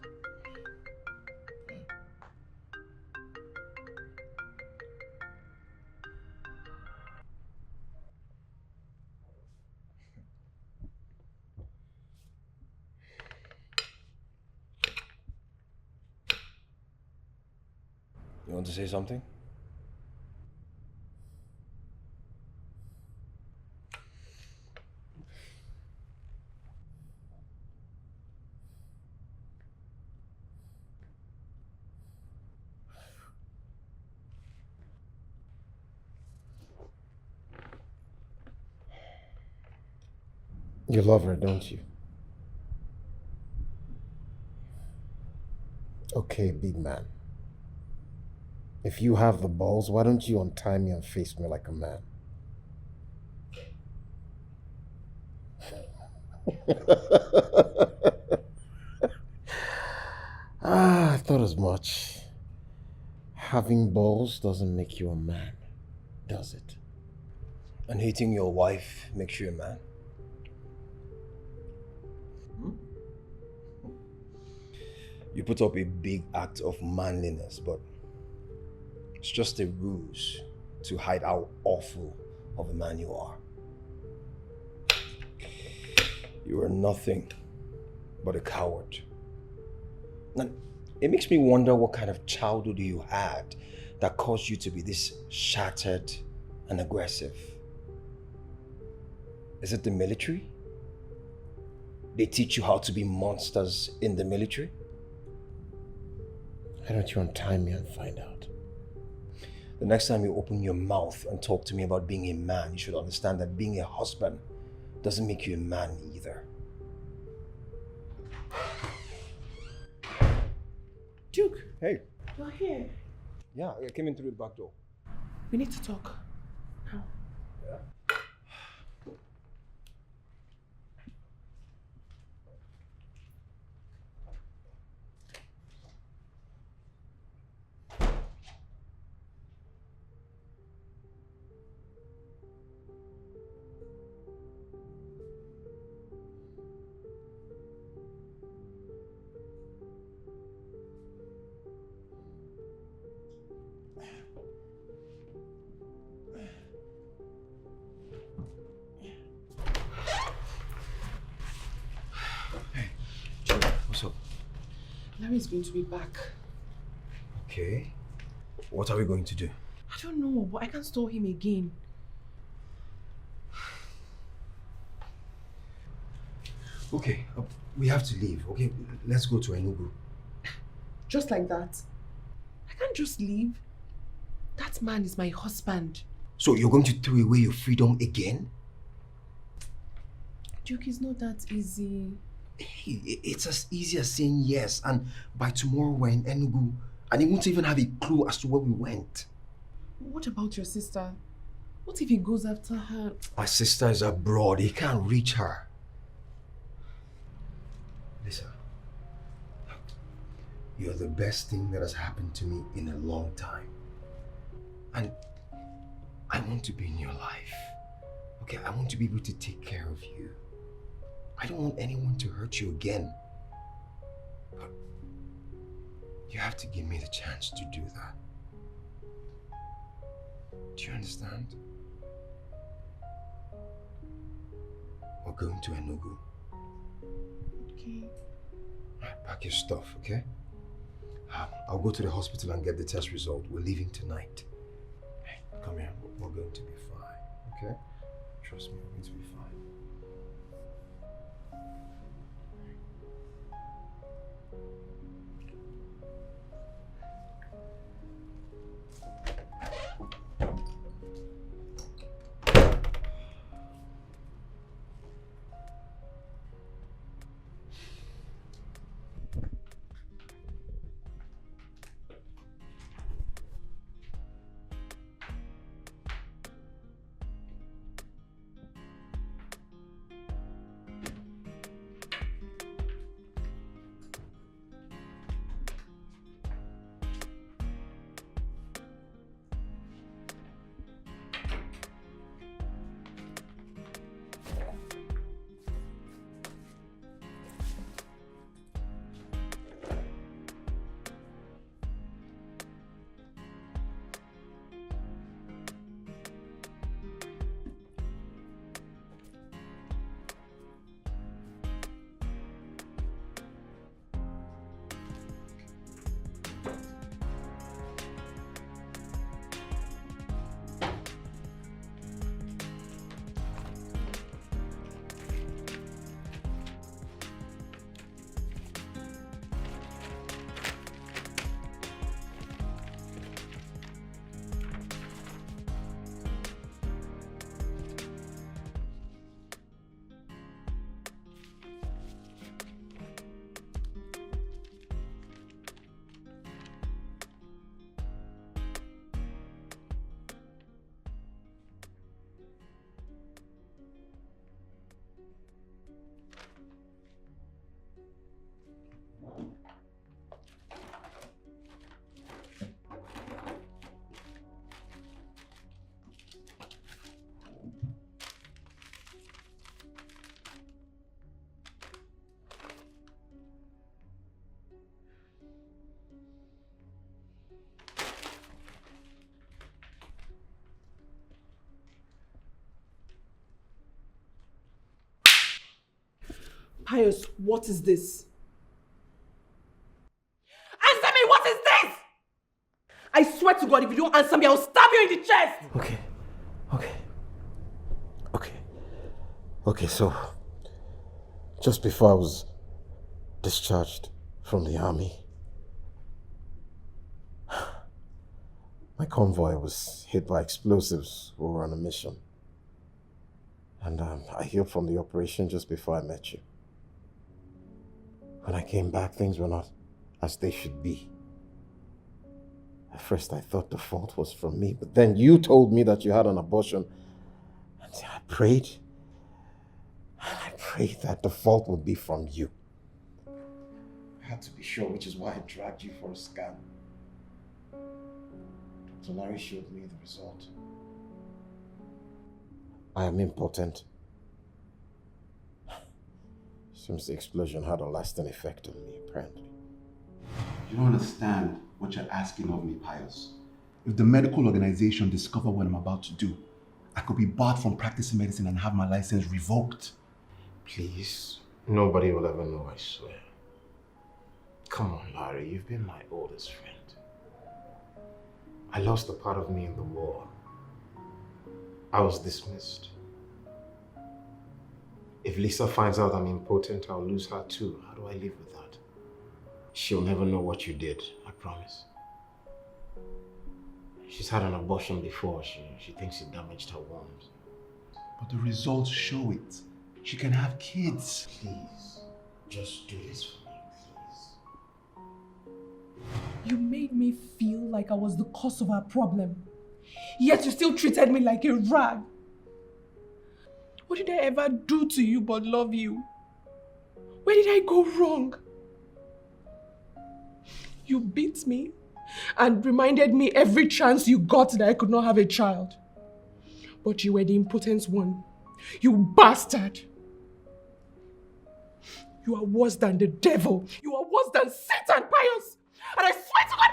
D: You want to say something? You love her, don't you? Okay, big man. If you have the balls, why don't you untie me and face me like a man? I thought as much. Having balls doesn't make you a man, does it? And hating your wife makes you a man? You put up a big act of manliness, but it's just a ruse to hide how awful of a man you are. You are nothing but a coward. And it makes me wonder what kind of childhood you had that caused you to be this shattered and aggressive. Is it the military? They teach you how to be monsters in the military?
G: Why don't you untie me and find out?
D: The next time you open your mouth and talk to me about being a man, you should understand that being a husband doesn't make you a man either.
B: Duke,
D: Hey.
B: you're here.
D: Yeah, I came in through the back door.
B: We need to talk. Now.
D: Yeah. What's up?
B: Larry is going to be back.
D: Okay. What are we going to do?
B: I don't know, but I can't store him again.
D: Okay, we have to leave. Okay, let's go to Enugu.
B: Just like that. I can't just leave. That man is my husband.
D: So you're going to throw away your freedom again?
B: Duke, it's not that easy.
D: Hey, it's as easy as saying yes, and by tomorrow we're in Enugu, and he won't even have a clue as to where we went.
B: What about your sister? What if he goes after her?
D: My sister is abroad. He can't reach her. Listen, you're the best thing that has happened to me in a long time. And I want to be in your life. Okay, I want to be able to take care of you. I don't want anyone to hurt you again. But you have to give me the chance to do that. Do you understand? We're going to Enugu.
B: Okay.
D: Right, pack your stuff, okay? I'll go to the hospital and get the test result. We're leaving tonight. Hey, come here. We're going to be fine, okay? Trust me, we're going to be fine.
B: Pious, what is this? Answer me, what is this? I swear to God, if you don't answer me, I'll stab you in the chest!
G: Okay, so just before I was discharged from the army, my convoy was hit by explosives. We were on a mission. And I healed from the operation just before I met you. When I came back, things were not as they should be. At first, I thought the fault was from me, but then you told me that you had an abortion. And I prayed. And I prayed that the fault would be from you. I had to be sure, which is why I dragged you for a scan. Dr. Larry showed me the result. I am impotent. Seems the explosion had a lasting effect on me, apparently.
C: You don't understand what you're asking of me, Pious. If the medical organization discover what I'm about to do, I could be barred from practicing medicine and have my license revoked.
G: Please, nobody will ever know, I swear. Come on, Larry, you've been my oldest friend. I lost a part of me in the war. I was dismissed. If Lisa finds out I'm impotent, I'll lose her too. How do I live with that? She'll never know what you did, I promise. She's had an abortion before. She thinks it damaged her wombs.
C: But the results show it. She can have kids.
G: Please, just do this for me, please.
H: You made me feel like I was the cause of our problem. Yet you still treated me like a rag. What did I ever do to you but love you? Where did I go wrong? You beat me and reminded me every chance you got that I could not have a child. But you were the impotent one. You bastard! You are worse than the devil. You are worse than Satan, Pious! And I swear to God...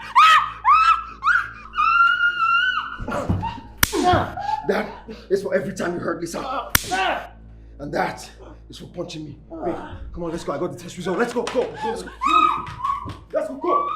D: That is for every time you hurt Lisa. And that is for punching me. Wait, come on, let's go. I got the test result. Let's go, go. Let's go. Let's go, go.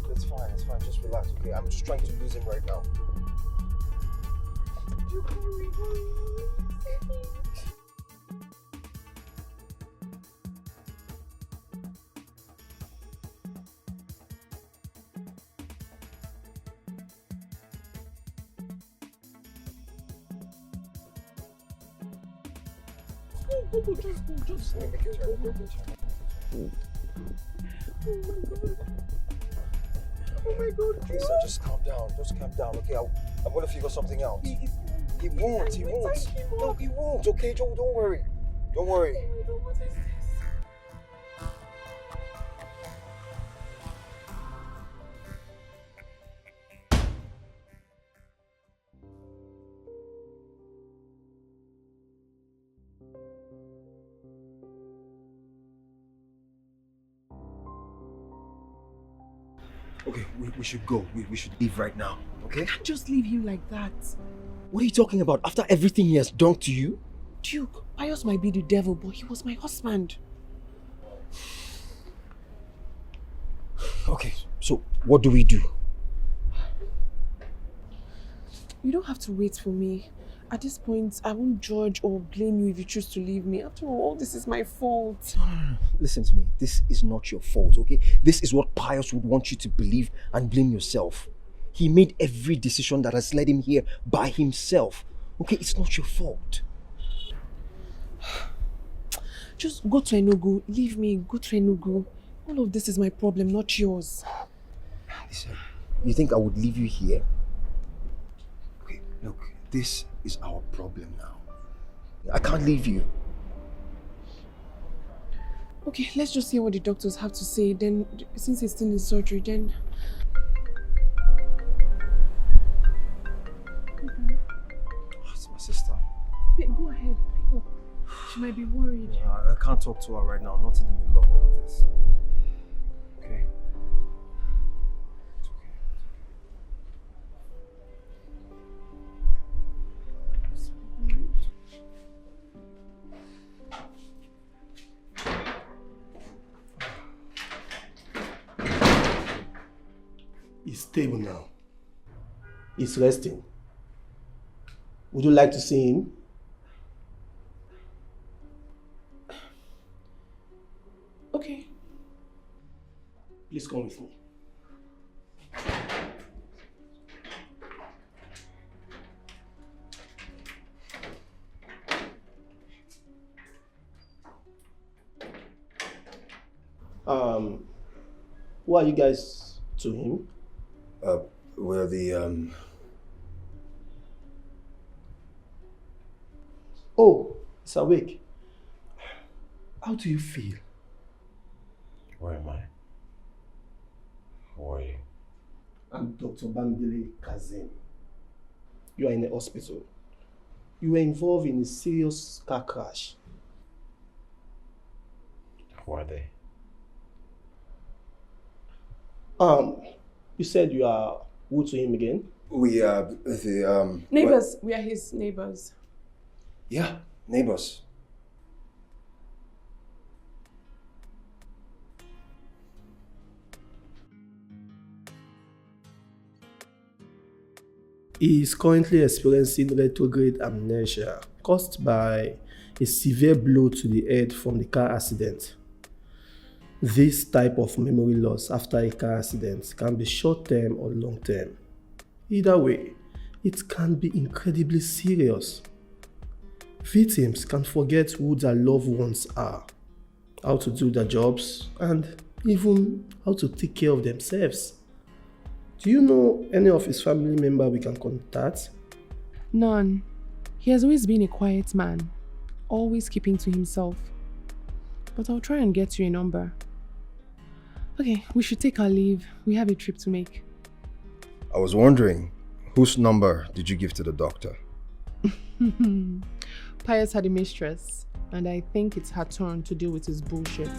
D: It's fine, just relax, okay? I'm just trying to lose him right now. Just make it turn. Oh my God, Lisa, just calm down. Just calm down, okay? I'm gonna figure something out. He won't. No, he won't, okay? Don't worry. Don't worry.
H: What is this?
D: Okay, we should go. We should leave right now, okay?
H: Can't just leave him like that.
D: What are you talking about? After everything he has done to you?
H: Duke, Pious might be the devil, but he was my husband.
D: Okay, so what do we do?
H: You don't have to wait for me.
B: At this point, I won't judge or blame you if you choose to leave me. After all this is my fault.
D: Listen to me. This is not your fault, okay? This is what Pious would want you to believe and blame yourself. He made every decision that has led him here by himself. Okay, it's not your fault.
B: Just go to Enugu. Leave me. Go to Enugu. All of this is my problem, not yours.
D: Listen, you think I would leave you here? Okay, look, this is our problem now. I can't leave you.
B: Okay, let's just hear what the doctors have to say. Then, since he's still in surgery, then...
D: Oh, it's my sister.
B: Wait, go ahead. Pick up. She might be worried.
D: I can't talk to her right now. I'm not in the middle of all of this. Okay? It's okay.
I: He's stable now. He's resting. Would you like to see him?
B: Okay.
I: Please come with me. Who are you guys to him?
D: We're the,
I: Oh, it's awake. How do you feel?
G: Where am I? Who are you?
I: I'm Dr. Bambile Kazim. You are in the hospital. You were involved in a serious car crash.
G: Who are they?
I: You said you are who to him again?
D: we are the,
B: Neighbors. We are his neighbors.
D: Yeah, neighbors.
I: He is currently experiencing retrograde amnesia caused by a severe blow to the head from the car accident. This type of memory loss after a car accident can be short-term or long-term. Either way, it can be incredibly serious. Victims can forget who their loved ones are, how to do their jobs, and even how to take care of themselves. Do you know any of his family member we can contact?
B: None. He has always been a quiet man, always keeping to himself. But I'll try and get you a number. Okay, we should take our leave. We have a trip to make.
D: I was wondering, whose number did you give to the doctor?
B: Pious had a mistress, and I think it's her turn to deal with his bullshit.